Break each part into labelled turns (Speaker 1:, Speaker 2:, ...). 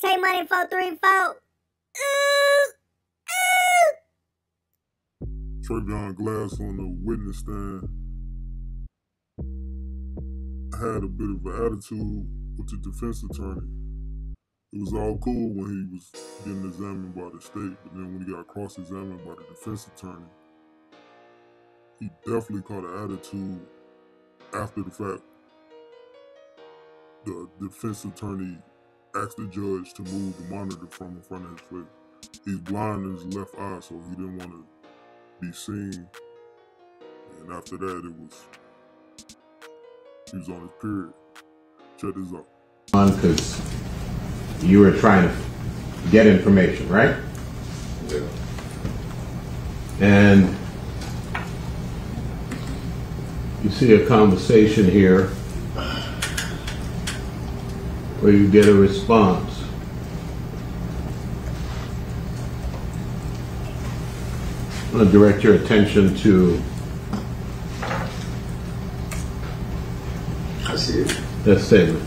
Speaker 1: Take money 434.
Speaker 2: Treveon Glass on the witness stand had a bit of an attitude with the defense attorney. It was all cool when he was getting examined by the state, but then when he got cross-examined by the defense attorney, he definitely caught an attitude after the fact. The defense attorney asked the judge to move the monitor from in front of his face. He's blind in his left eye, so he didn't want to be seen. And after that, he was on his period. Check this out.
Speaker 3: Because you were trying to get information, right?
Speaker 4: Yeah.
Speaker 3: And you see a conversation here where you get a response. I'm going to direct your attention to
Speaker 4: I see it.
Speaker 3: that statement.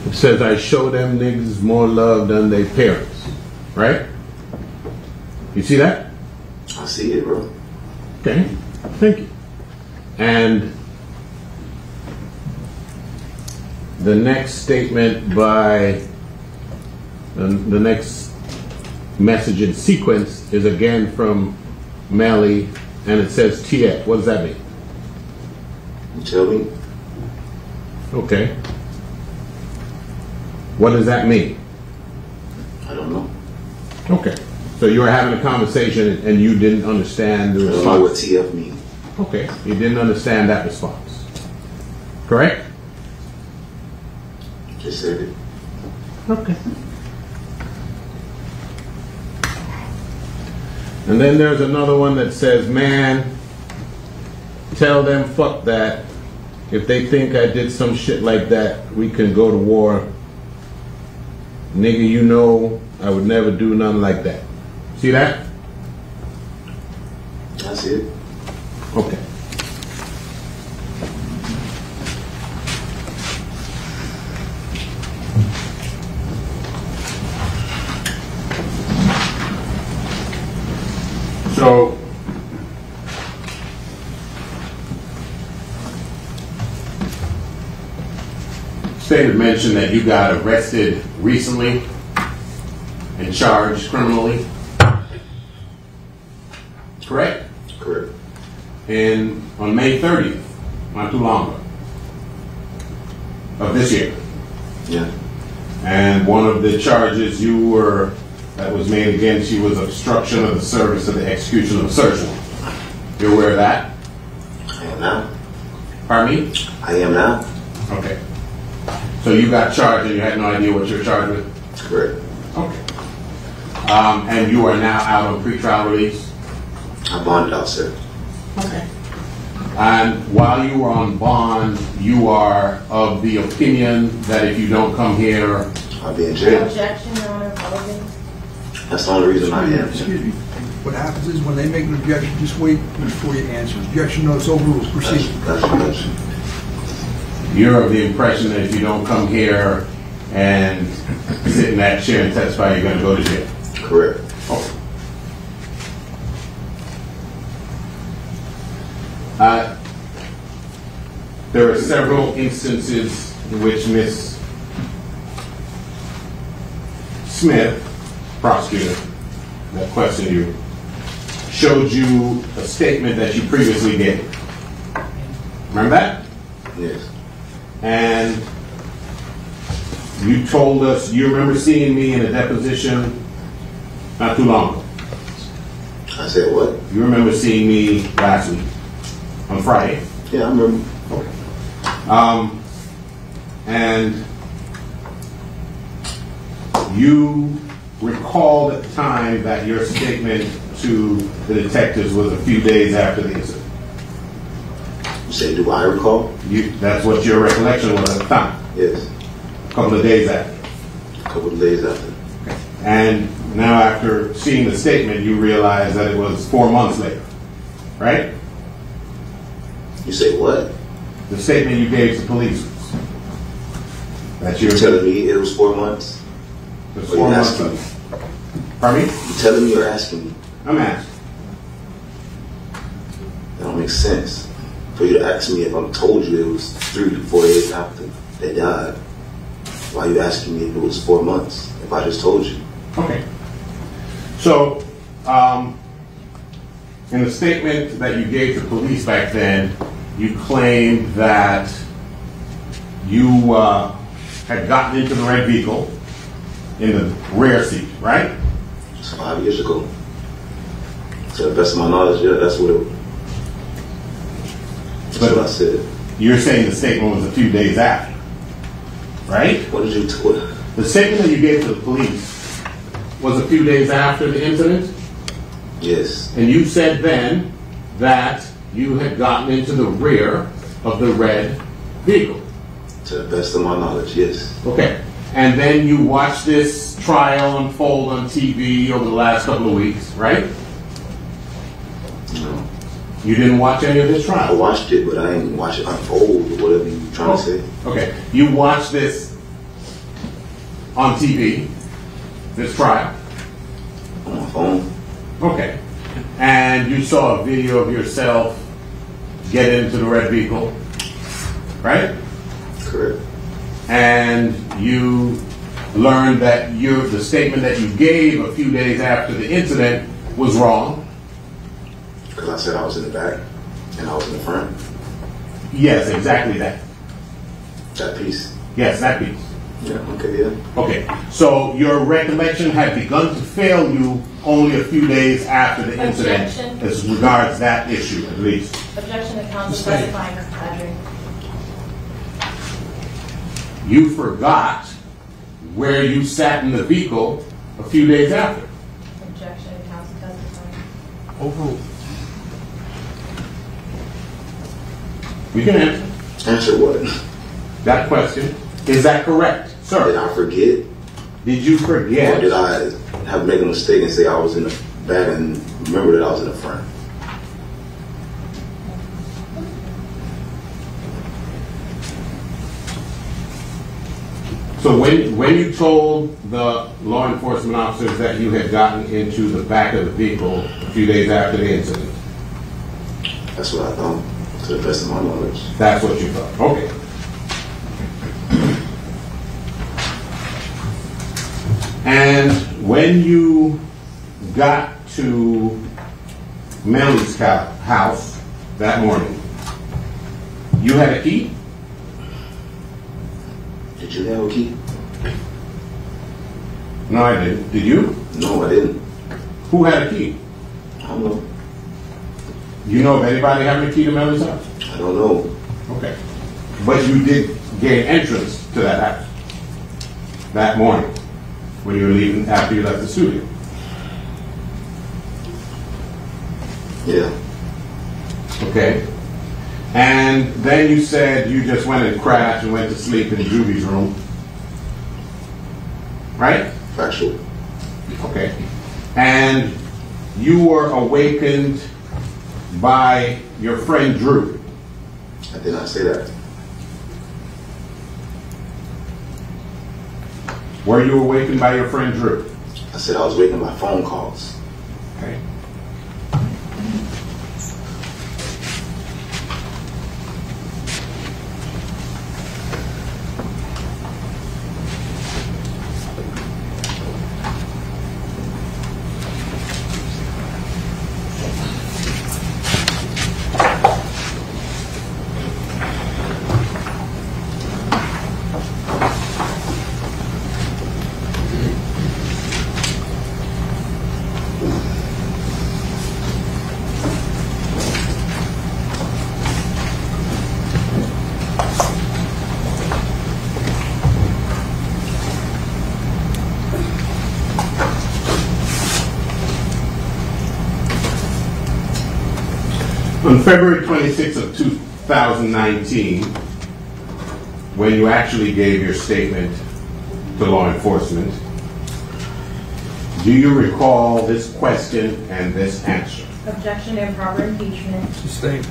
Speaker 3: It says, I show them niggas more love than their parents, right? You see that?
Speaker 4: I see it, bro.
Speaker 3: Okay, thank you. And the next statement by the next message in sequence is again from Melly, and it says TF. What does that mean?
Speaker 4: You tell me.
Speaker 3: Okay. What does that mean?
Speaker 4: I don't know.
Speaker 3: Okay. So you were having a conversation and you didn't understand the
Speaker 4: I don't
Speaker 3: response.
Speaker 4: know what TF means.
Speaker 3: Okay. You didn't understand that response. Correct?
Speaker 4: Just said it.
Speaker 3: Okay. And then there's another one that says, man, tell them fuck that. If they think I did some shit like that, we can go to war. Nigga, you know I would never do nothing like that. See that?
Speaker 4: I see it.
Speaker 3: Okay. So, statement mentioned that you got arrested recently and charged criminally. Correct?
Speaker 4: Correct.
Speaker 3: And on May 30th, not too long ago, of this year.
Speaker 4: Yeah.
Speaker 3: And one of the charges that was made against you was obstruction of the service of the execution of a search warrant. You're aware of that?
Speaker 4: I am now.
Speaker 3: Pardon me?
Speaker 4: I am now.
Speaker 3: Okay. So you got charged and you had no idea what you were charged with?
Speaker 4: Correct.
Speaker 3: Okay. And you are now out on pretrial release?
Speaker 4: I bonded out, sir.
Speaker 3: Okay. And while you were on bond, you are of the opinion that if you don't come here,
Speaker 4: I'll be in jail.
Speaker 1: Objection, Your Honor, apology.
Speaker 4: That's the only reason I am.
Speaker 5: Excuse me. What happens is when they make an objection, just wait before you answer. Objection notice overruled. Proceed.
Speaker 4: That's
Speaker 3: you're of the impression that if you don't come here and sit in that chair and testify, you're going to go to jail.
Speaker 4: correct.
Speaker 3: Okay. There are several instances in which Ms. Smith, prosecutor that questioned you, showed you a statement that you previously gave. Remember that?
Speaker 4: Yes.
Speaker 3: And you told us you remember seeing me in a deposition not too long ago.
Speaker 4: I said what?
Speaker 3: You remember seeing me last week on Friday.
Speaker 4: Yeah, I remember.
Speaker 3: Okay. And you recalled at the time that your statement to the detectives was a few days after the incident.
Speaker 4: You say, do I recall?
Speaker 3: That's what your recollection was at the time.
Speaker 4: Yes.
Speaker 3: A couple of days after.
Speaker 4: A couple of days after.
Speaker 3: And now after seeing the statement, you realize that it was 4 months later, right?
Speaker 4: You say what?
Speaker 3: The statement you gave to police. That
Speaker 4: You're telling me it was 4 months?
Speaker 3: There's
Speaker 4: Well,
Speaker 3: 4
Speaker 4: you're
Speaker 3: months.
Speaker 4: asking me.
Speaker 3: Pardon me?
Speaker 4: You're telling me or asking me?
Speaker 3: I'm asking.
Speaker 4: That don't make sense. For you to ask me if I told you it was 3 to 4 days after they died, why are you asking me if it was 4 months? If I just told you.
Speaker 3: Okay. So, in the statement that you gave to police back then, you claimed that you had gotten into the red vehicle in the rear seat, right?
Speaker 4: It's 5 years ago. To the best of my knowledge, yeah, that's what I said.
Speaker 3: You're saying the statement was a few days after, right?
Speaker 4: What did you
Speaker 3: The statement that you gave to the police was a few days after the incident,
Speaker 4: Yes.
Speaker 3: and you said then that you had gotten into the rear of the red vehicle.
Speaker 4: To the best of my knowledge, yes.
Speaker 3: Okay. And then you watched this trial unfold on TV over the last couple of weeks, right?
Speaker 4: No.
Speaker 3: You didn't watch any of this
Speaker 4: I
Speaker 3: trial?
Speaker 4: watched it, but I didn't watch it unfold or whatever you're trying to say.
Speaker 3: Okay. You watched this on TV, this trial?
Speaker 4: On my phone.
Speaker 3: Okay. And you saw a video of yourself get into the red vehicle, right?
Speaker 4: Correct.
Speaker 3: And you learned that the statement that you gave a few days after the incident was wrong.
Speaker 4: Because I said I was in the back and I was in the front.
Speaker 3: Yes, exactly that.
Speaker 4: That piece.
Speaker 3: Yes, that piece.
Speaker 4: Yeah, okay, yeah.
Speaker 3: Okay, so your recollection had begun to fail you only a few days after the incident,
Speaker 1: Objection.
Speaker 3: as regards that issue, at least.
Speaker 1: Objection to counsel testifying, Mr. Audrey.
Speaker 3: You forgot where you sat in the vehicle a few days after.
Speaker 1: Objection to counsel testifying.
Speaker 5: Overruled.
Speaker 3: You can answer
Speaker 4: Answer what?
Speaker 3: that question. Is that correct,
Speaker 4: Did
Speaker 3: sir?
Speaker 4: I forget?
Speaker 3: Did you
Speaker 4: Or
Speaker 3: forget?
Speaker 4: did I have made a mistake and say I was in the back and remember that I was in the front?
Speaker 3: So when you told the law enforcement officers that you had gotten into the back of the vehicle a few days after the incident,
Speaker 4: That's what I thought, to the best of my knowledge.
Speaker 3: that's what you thought. Okay. And when you got to Melly's house that morning, you had a key?
Speaker 4: Did you have a key?
Speaker 3: No, I didn't. Did you?
Speaker 4: No, I didn't.
Speaker 3: Who had a key?
Speaker 4: I don't know.
Speaker 3: You know of anybody having a key to Melly's house?
Speaker 4: I don't know.
Speaker 3: Okay. But you did gain entrance to that house that morning when you were leaving after you left the studio.
Speaker 4: Yeah.
Speaker 3: Okay. And then you said you just went and crashed and went to sleep in Judy's room. Right?
Speaker 4: Factual.
Speaker 3: Okay. And you were awakened by your friend Drew.
Speaker 4: I did not say that.
Speaker 3: Were you awakened by your friend Drew?
Speaker 4: I said I was waiting by phone calls.
Speaker 3: Okay. On February 26th of 2019, when you actually gave your statement to law enforcement, do you recall this question and this answer?
Speaker 1: Objection to improper impeachment.
Speaker 5: Sustained.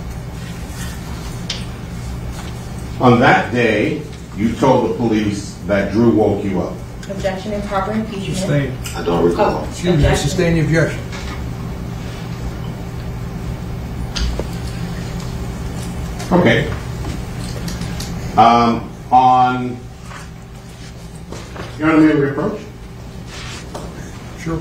Speaker 3: On that day, you told the police that Drew woke you up.
Speaker 1: Objection, improper impeachment.
Speaker 5: Sustain.
Speaker 4: I don't recall.
Speaker 5: Excuse me, I sustain the objection.
Speaker 3: Okay. On Your Honor, may we approach?
Speaker 5: Sure.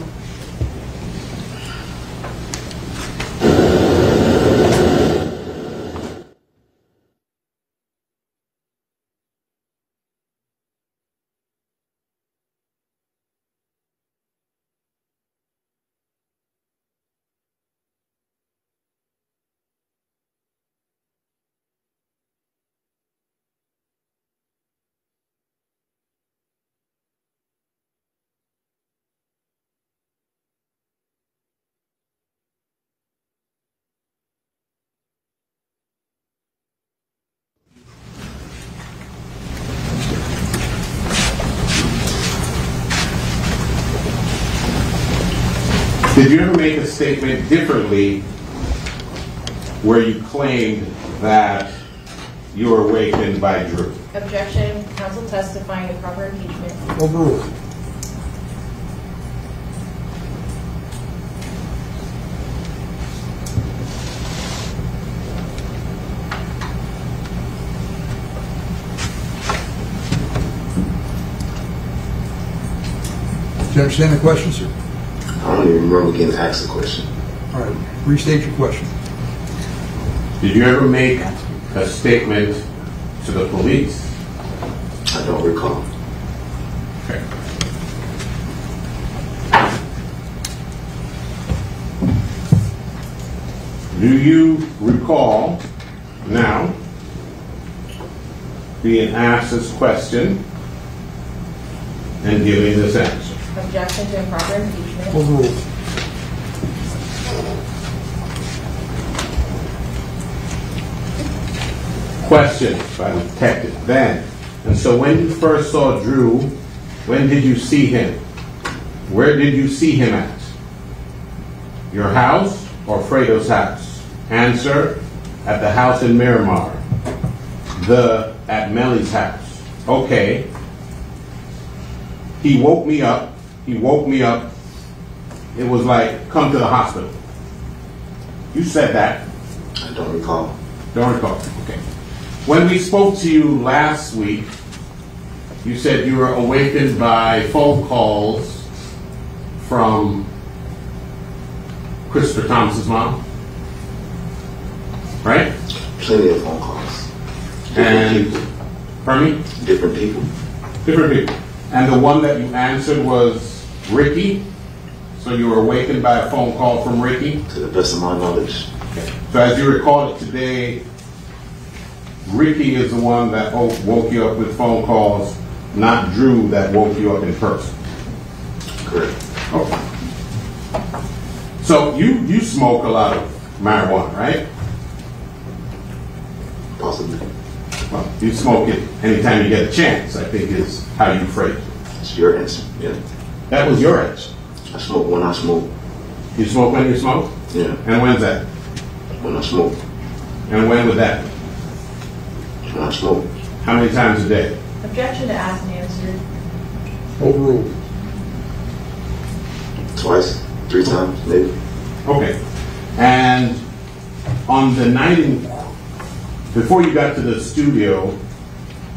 Speaker 3: Did you ever make a statement differently where you claimed that you were awakened by Drew?
Speaker 1: Objection, counsel testifying improper impeachment.
Speaker 5: Overruled. Do you understand the question, sir?
Speaker 4: I don't even remember getting asked a question.
Speaker 5: All right, restate your question.
Speaker 3: Did you ever make a statement to the police?
Speaker 4: I don't recall.
Speaker 3: Okay. Do you recall now being asked this question and giving this answer?
Speaker 1: Objection to improper impeachment.
Speaker 5: Overruled.
Speaker 3: Question by Detective Ben. And so when you first saw Drew, when did you see him? Where did you see him at? Your house or Fredo's house? Answer, at the house in Miramar. At Melly's house. Okay. He woke me up. It was like, come to the hospital. You said that.
Speaker 4: I don't recall.
Speaker 3: Don't recall. Okay. When we spoke to you last week, you said you were awakened by phone calls from Christopher Thomas's mom, right?
Speaker 4: Plenty of phone calls.
Speaker 3: And, pardon me?
Speaker 4: Different people.
Speaker 3: Different people. And the one that you answered was Ricky? So you were awakened by a phone call from Ricky?
Speaker 4: To the best of my knowledge.
Speaker 3: Okay. So as you recall it today, Ricky is the one that woke you up with phone calls, not Drew that woke you up in person.
Speaker 4: Correct.
Speaker 3: Okay. So you smoke a lot of marijuana, right?
Speaker 4: Possibly.
Speaker 3: Well, you smoke it anytime you get a chance, I think is how you phrase it.
Speaker 4: It's your answer. Yeah.
Speaker 3: That was your answer.
Speaker 4: I smoke when I smoke.
Speaker 3: You smoke when you smoke?
Speaker 4: Yeah.
Speaker 3: And when's that?
Speaker 4: When I smoke.
Speaker 3: And when would that be?
Speaker 4: When I smoke.
Speaker 3: How many times a day?
Speaker 1: Objection to asked and answered.
Speaker 5: Overruled.
Speaker 4: Twice, 3 times, maybe.
Speaker 3: Okay. And on the night before you got to the studio,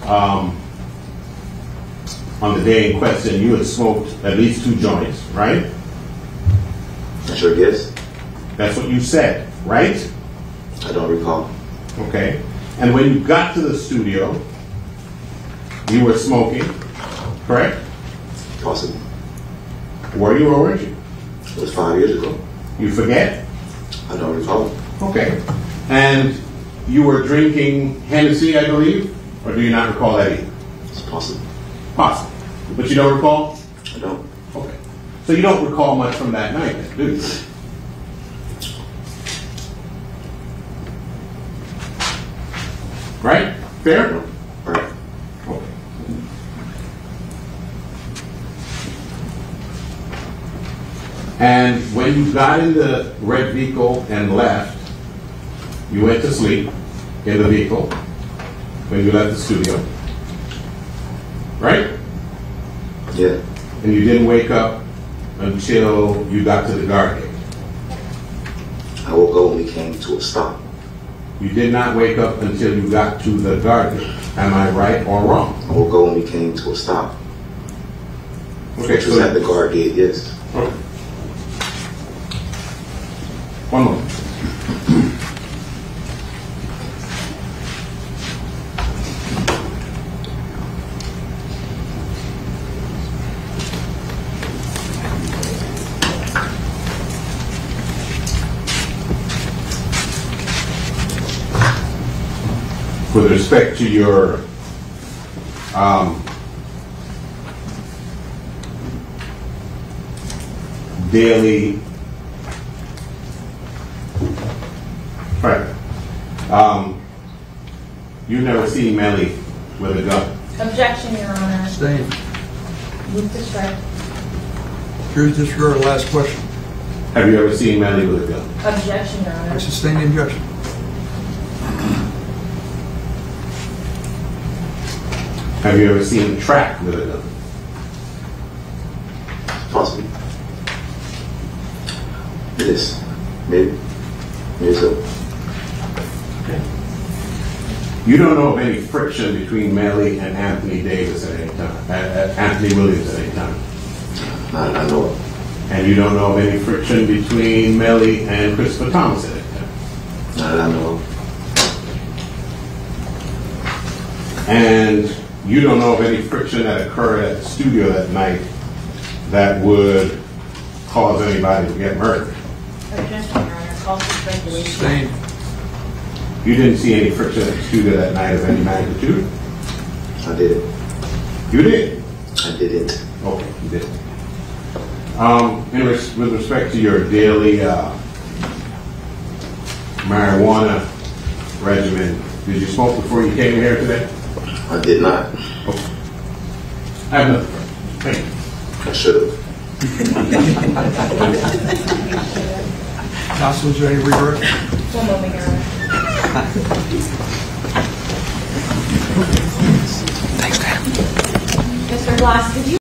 Speaker 3: on the day in question, you had smoked at least 2 joints, right?
Speaker 4: I sure guess.
Speaker 3: That's what you said, right?
Speaker 4: I don't recall.
Speaker 3: Okay. And when you got to the studio, you were smoking, correct?
Speaker 4: Possibly.
Speaker 3: Were you or weren't you?
Speaker 4: It was 5 years ago.
Speaker 3: You forget?
Speaker 4: I don't recall.
Speaker 3: Okay. And you were drinking Hennessy, I believe? Or do you not recall that either?
Speaker 4: It's possible.
Speaker 3: Possible. But you don't recall?
Speaker 4: I don't.
Speaker 3: Okay. So you don't recall much from that night, then, do you? Right? Fair?
Speaker 4: No. Right.
Speaker 3: Okay. And when you got in the red vehicle and left, you went to sleep in the vehicle when you left the studio. Right?
Speaker 4: Yeah.
Speaker 3: And you didn't wake up until you got to the guard gate.
Speaker 4: I woke up when we came to a stop.
Speaker 3: You did not wake up until you got to the guard gate. Am I right or wrong?
Speaker 4: I woke up when we came to a stop.
Speaker 3: Okay,
Speaker 4: Which was at the guard gate, yes.
Speaker 3: Okay. One moment. With respect to your daily, right? You've never seen Melly with a gun.
Speaker 1: Objection, Your Honor.
Speaker 5: Abstain.
Speaker 1: Move to strike.
Speaker 5: Jury disregard the last question.
Speaker 3: Have you ever seen Melly with a gun?
Speaker 1: Objection, Your Honor.
Speaker 5: I sustain the objection.
Speaker 3: Have you ever seen him track with a gun?
Speaker 4: Possibly. Yes. Maybe. Maybe so.
Speaker 3: Okay. You don't know of any friction between Melly and Anthony Davis at any time, Anthony Williams at any time?
Speaker 4: I know.
Speaker 3: And you don't know of any friction between Melly and Christopher Thomas at any time?
Speaker 4: I know.
Speaker 3: And you don't know of any friction that occurred at the studio that night that would cause anybody to get murdered?
Speaker 1: Objection, Your Honor. Call for speculation.
Speaker 5: Abstain.
Speaker 3: You didn't see any friction at the studio that night of any magnitude?
Speaker 4: I did.
Speaker 3: You did?
Speaker 4: I didn't.
Speaker 3: Okay, you did. With respect to your daily marijuana regimen, did you smoke before you came here today?
Speaker 4: I did not.
Speaker 3: Okay. I have nothing. Thank you.
Speaker 4: I should have.
Speaker 5: Counsel, is there any regret?
Speaker 1: One moment, Your Honor.
Speaker 5: Thanks, Dan.
Speaker 1: Mr. Glass, did you